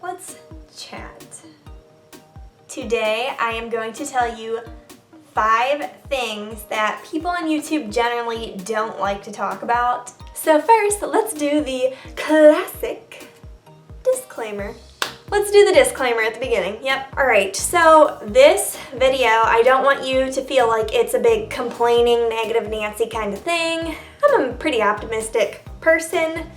let's chat. Today I am going to tell you 5 things that people on YouTube generally don't like to talk about. So first, let's do the classic disclaimer. Let's do the disclaimer at the beginning. Yep. Alright, so this video, I don't want you to feel like it's a big complaining, negative Nancy kind of thing. I'm a pretty optimistic person,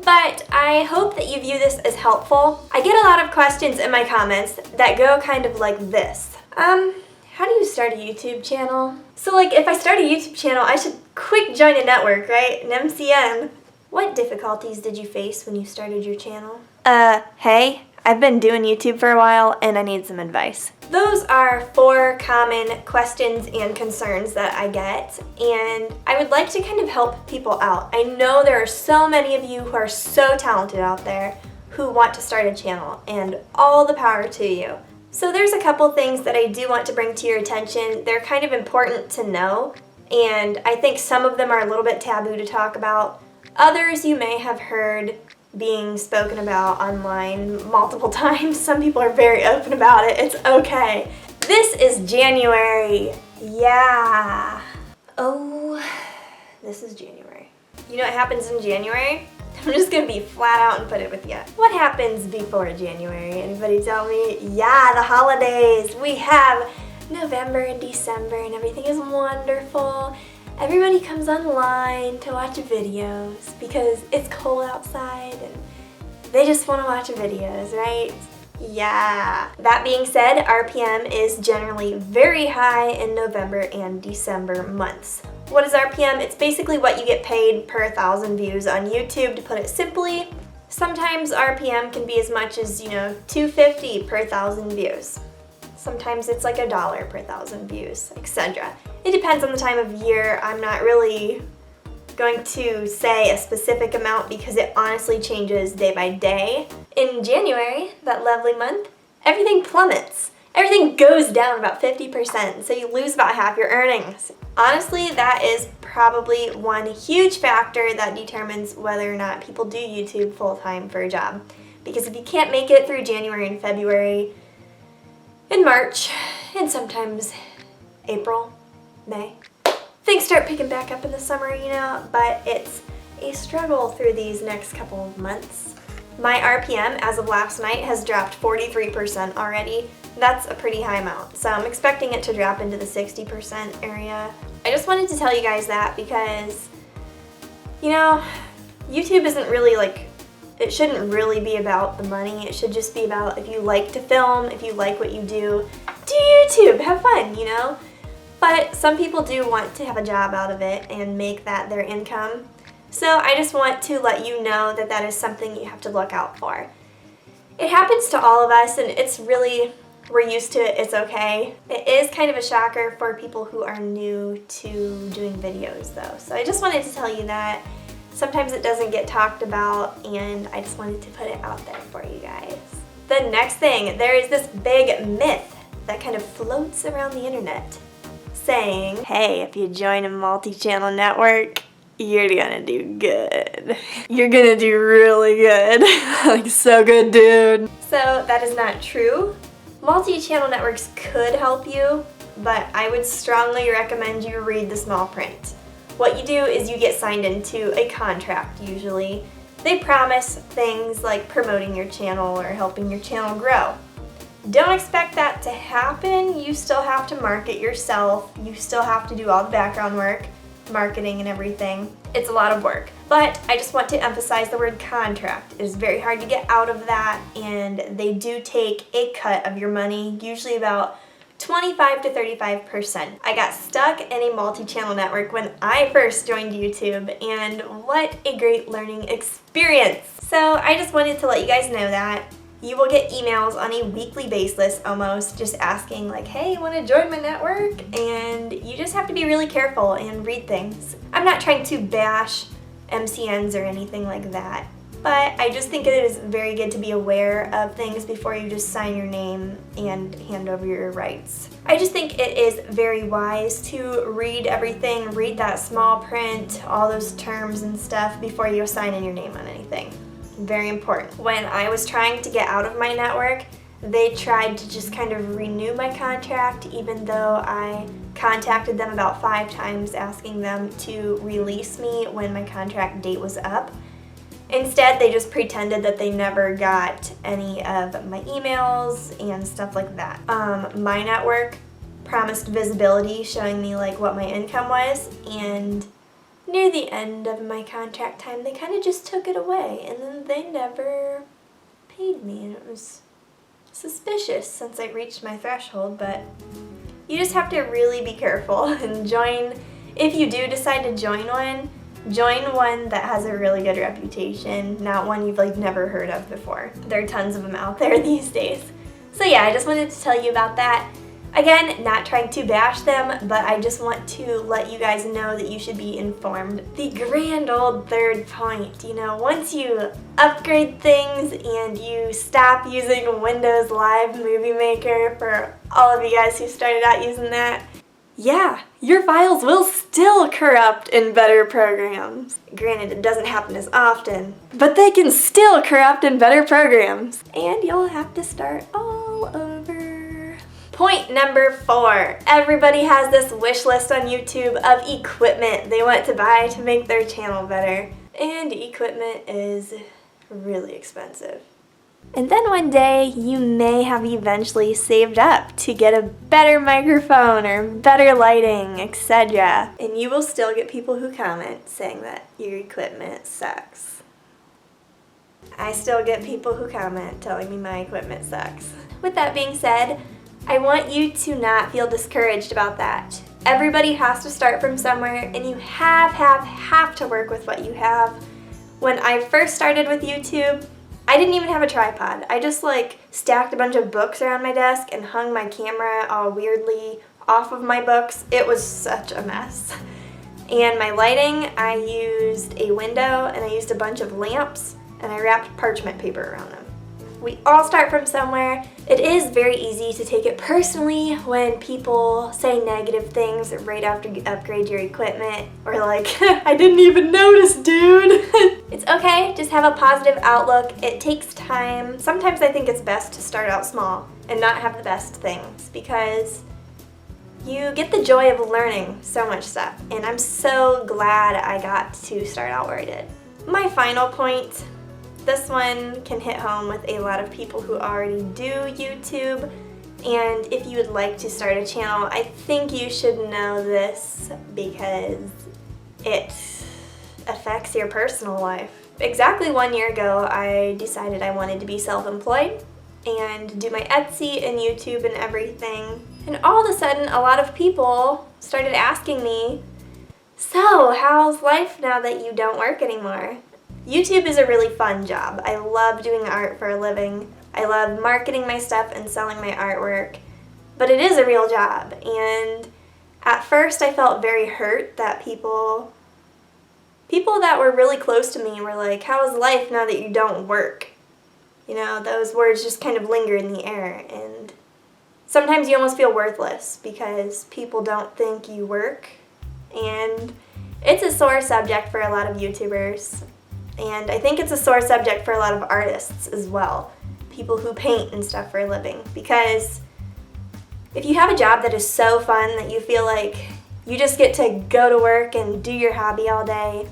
but I hope that you view this as helpful. I get a lot of questions in my comments that go kind of like this. How do you start a YouTube channel? So like, if I start a YouTube channel, I should quick join a network, right? An MCN. What difficulties did you face when you started your channel? Hey, I've been doing YouTube for a while and I need some advice. Those are 4 common questions and concerns that I get, and I would like to kind of help people out. I know there are so many of you who are so talented out there who want to start a channel, and all the power to you. So there's a couple things that I do want to bring to your attention. They're kind of important to know, and I think some of them are a little bit taboo to talk about. Others you may have heard being spoken about online multiple times. Some people are very open about it. It's okay. This is January. Yeah. Oh, this is January. You know what happens in January? I'm just gonna be flat out and put it with you. What happens before January? Anybody tell me? Yeah, the holidays. We have November and December and everything is wonderful. Everybody comes online to watch videos because it's cold outside and they just want to watch videos, right? Yeah. That being said, RPM is generally very high in November and December months. What is RPM? It's basically what you get paid per 1,000 views on YouTube, to put it simply. Sometimes RPM can be as much as, $2.50 per 1,000 views. Sometimes it's like $1 per 1,000 views, etc. It depends on the time of year. I'm not really going to say a specific amount because it honestly changes day by day. In January, that lovely month, everything plummets. Everything goes down about 50%, so you lose about half your earnings. Honestly, that is probably one huge factor that determines whether or not people do YouTube full-time for a job. Because if you can't make it through January and February, in March, and sometimes April, May, things start picking back up in the summer, but it's a struggle through these next couple of months. My RPM as of last night has dropped 43% already. That's a pretty high amount, so I'm expecting it to drop into the 60% area. I just wanted to tell you guys that because, YouTube isn't really it shouldn't really be about the money. It should just be about, if you like to film, if you like what you do YouTube, have fun, But some people do want to have a job out of it and make that their income. So I just want to let you know that that is something you have to look out for. It happens to all of us, and it's really, we're used to it, it's okay. It is kind of a shocker for people who are new to doing videos though. So I just wanted to tell you that. Sometimes it doesn't get talked about, and I just wanted to put it out there for you guys. The next thing, there is this big myth that kind of floats around the internet saying, hey, if you join a multi-channel network, you're gonna do good. You're gonna do really good. Like, so good, dude. So that is not true. Multi-channel networks could help you, but I would strongly recommend you read the small print. What you do is you get signed into a contract usually. They promise things like promoting your channel or helping your channel grow. Don't expect that to happen. You still have to market yourself. You still have to do all the background work, marketing and everything. It's a lot of work. But I just want to emphasize the word contract. It is very hard to get out of that, and they do take a cut of your money, usually about 25 to 35%. I got stuck in a multi-channel network when I first joined YouTube, and what a great learning experience. So I just wanted to let you guys know that. You will get emails on a weekly basis almost, just asking like, hey, you want to join my network? And you just have to be really careful and read things. I'm not trying to bash MCNs or anything like that, but I just think it is very good to be aware of things before you just sign your name and hand over your rights. I just think it is very wise to read everything, read that small print, all those terms and stuff before you sign in your name on anything. Very important. When I was trying to get out of my network, they tried to just kind of renew my contract, even though I contacted them about 5 times asking them to release me when my contract date was up. Instead, they just pretended that they never got any of my emails and stuff like that. My network promised visibility, showing me like what my income was, and near the end of my contract time, they kind of just took it away, and then they never paid me, and it was suspicious since I reached my threshold. But you just have to really be careful and join, if you do decide to join one that has a really good reputation, not one you've like never heard of before. There are tons of them out there these days. So yeah, I just wanted to tell you about that. Again, not trying to bash them, but I just want to let you guys know that you should be informed. The grand old third point, once you upgrade things and you stop using Windows Live Movie Maker, for all of you guys who started out using that, yeah, your files will still corrupt in better programs. Granted, it doesn't happen as often, but they can still corrupt in better programs. And you'll have to start all over. Point number 4. Everybody has this wish list on YouTube of equipment they want to buy to make their channel better. And equipment is really expensive. And then one day, you may have eventually saved up to get a better microphone or better lighting, etc. And you will still get people who comment saying that your equipment sucks. I still get people who comment telling me my equipment sucks. With that being said, I want you to not feel discouraged about that. Everybody has to start from somewhere, and you have to work with what you have. When I first started with YouTube, I didn't even have a tripod. I just stacked a bunch of books around my desk and hung my camera all weirdly off of my books. It was such a mess. And my lighting, I used a window and I used a bunch of lamps and I wrapped parchment paper around them. We all start from somewhere. It is very easy to take it personally when people say negative things right after you upgrade your equipment, or I didn't even notice, dude. It's okay, just have a positive outlook. It takes time. Sometimes I think it's best to start out small and not have the best things, because you get the joy of learning so much stuff, and I'm so glad I got to start out where I did. My final point, this one can hit home with a lot of people who already do YouTube, and if you would like to start a channel, I think you should know this because it affects your personal life. Exactly 1 year ago, I decided I wanted to be self-employed and do my Etsy and YouTube and everything, and all of a sudden a lot of people started asking me, so how's life now that you don't work anymore? YouTube is a really fun job. I love doing art for a living. I love marketing my stuff and selling my artwork, but it is a real job. And at first I felt very hurt that people that were really close to me were like, how is life now that you don't work? Those words just kind of linger in the air, and sometimes you almost feel worthless because people don't think you work. And it's a sore subject for a lot of YouTubers. And I think it's a sore subject for a lot of artists as well, people who paint and stuff for a living, because if you have a job that is so fun that you feel like you just get to go to work and do your hobby all day,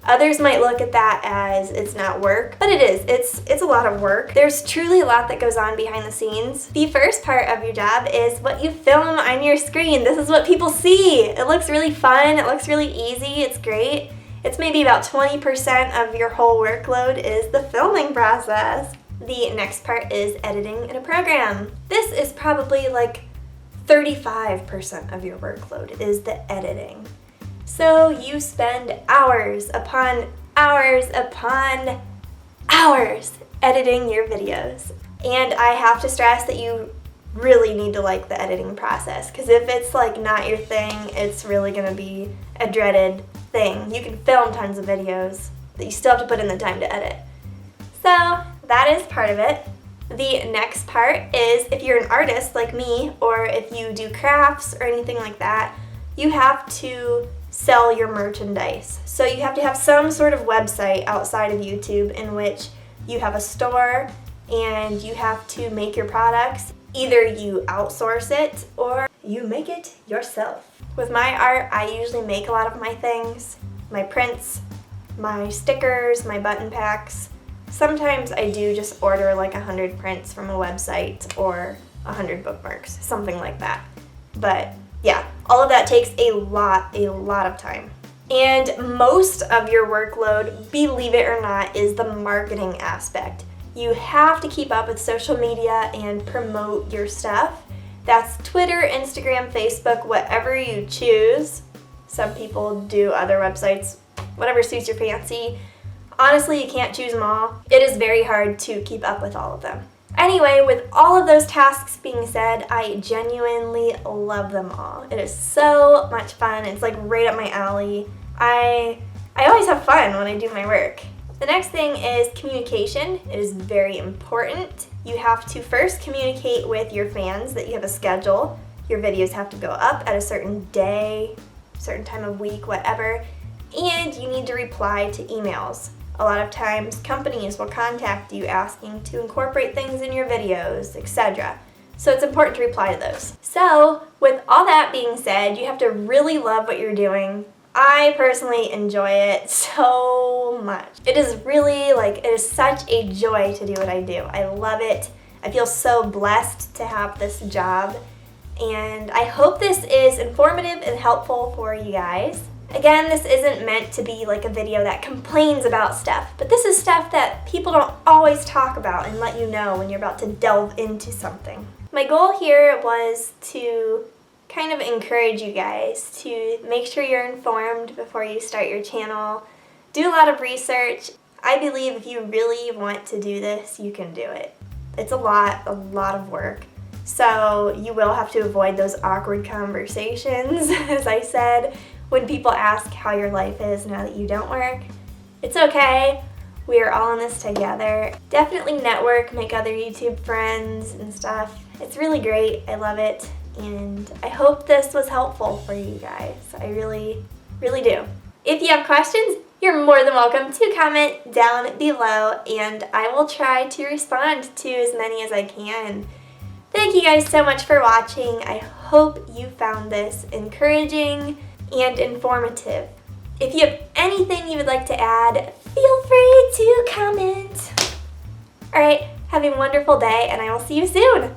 others might look at that as it's not work, but it is. It's a lot of work. There's truly a lot that goes on behind the scenes. The first part of your job is what you film on your screen. This is what people see. It looks really fun. It looks really easy. It's great. It's maybe about 20% of your whole workload is the filming process. The next part is editing in a program. This is probably 35% of your workload is the editing. So you spend hours upon hours upon hours editing your videos. And I have to stress that you really need to like the editing process, because if it's not your thing, it's really gonna be a dreaded thing. You can film tons of videos, but you still have to put in the time to edit. So that is part of it. The next part is, if you're an artist like me, or if you do crafts or anything like that, you have to sell your merchandise. So you have to have some sort of website outside of YouTube in which you have a store and you have to make your products. Either you outsource it or you make it yourself. With my art, I usually make a lot of my things, my prints, my stickers, my button packs. Sometimes I do just order like 100 prints from a website or 100 bookmarks, something like that. But yeah, all of that takes a lot of time. And most of your workload, believe it or not, is the marketing aspect. You have to keep up with social media and promote your stuff. That's Twitter, Instagram, Facebook, whatever you choose. Some people do other websites, whatever suits your fancy. Honestly, you can't choose them all. It is very hard to keep up with all of them. Anyway, with all of those tasks being said, I genuinely love them all. It is so much fun. It's like right up my alley. I always have fun when I do my work. The next thing is communication. It is very important. You have to first communicate with your fans that you have a schedule. Your videos have to go up at a certain day, certain time of week, whatever. And you need to reply to emails. A lot of times companies will contact you asking to incorporate things in your videos, etc. So it's important to reply to those. So with all that being said, you have to really love what you're doing. I personally enjoy it so much. It is really it is such a joy to do what I do. I love it. I feel so blessed to have this job. And I hope this is informative and helpful for you guys. Again, this isn't meant to be like a video that complains about stuff, but this is stuff that people don't always talk about and let you know when you're about to delve into something. My goal here was to kind of encourage you guys to make sure you're informed before you start your channel. Do a lot of research. I believe if you really want to do this, you can do it. It's a lot of work. So you will have to avoid those awkward conversations, as I said, when people ask how your life is now that you don't work. It's okay. We are all in this together. Definitely network, make other YouTube friends and stuff. It's really great. I love it. And I hope this was helpful for you guys. I really do. If you have questions, you're more than welcome to comment down below and I will try to respond to as many as I can. Thank you guys so much for watching. I hope you found this encouraging and informative. If you have anything you would like to add, feel free to comment. Alright, have a wonderful day and I will see you soon.